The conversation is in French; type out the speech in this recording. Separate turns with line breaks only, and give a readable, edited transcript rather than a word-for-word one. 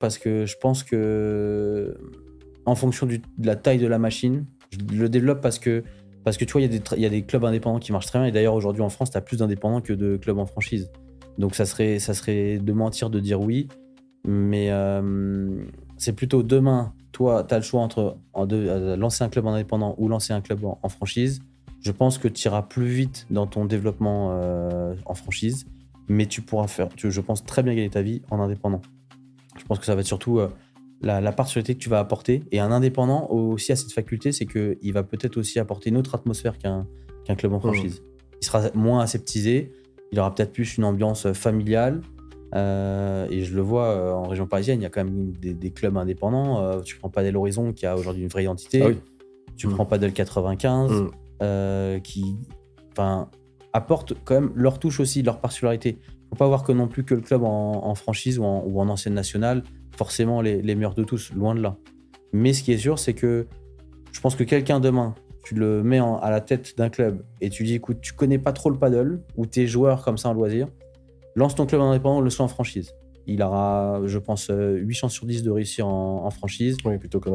parce que je pense que en fonction de la taille de la machine, je le développe parce que tu vois, il y a des clubs indépendants qui marchent très bien. Et d'ailleurs, aujourd'hui en France, tu as plus d'indépendants que de clubs en franchise. Donc ça serait de mentir de dire oui. Mais c'est plutôt demain, toi, tu as le choix entre lancer un club en indépendant ou lancer un club en franchise. Je pense que tu iras plus vite dans ton développement en franchise, mais tu pourras je pense, très bien gagner ta vie en indépendant. Je pense que ça va être surtout la particularité que tu vas apporter. Et un indépendant aussi a cette faculté, c'est qu'il va peut-être aussi apporter une autre atmosphère qu'un club en franchise. Il sera moins aseptisé, il aura peut-être plus une ambiance familiale. Et je le vois en région parisienne, il y a quand même des clubs indépendants. Tu prends Padel Horizon qui a aujourd'hui une vraie identité.
Ah oui.
Tu prends Padel 95 qui apportent quand même leur touche aussi, leur particularité. Faut pas voir que non plus que le club en franchise ou en ancienne nationale, forcément les meilleurs de tous, loin de là. Mais ce qui est sûr, c'est que je pense que quelqu'un demain, tu le mets à la tête d'un club et tu dis écoute, tu connais pas trop le paddle ou t'es joueur comme ça en loisir, lance ton club indépendant, le soit en franchise. Il aura, je pense, 8 chances sur 10 de réussir en franchise.
Oui, plutôt que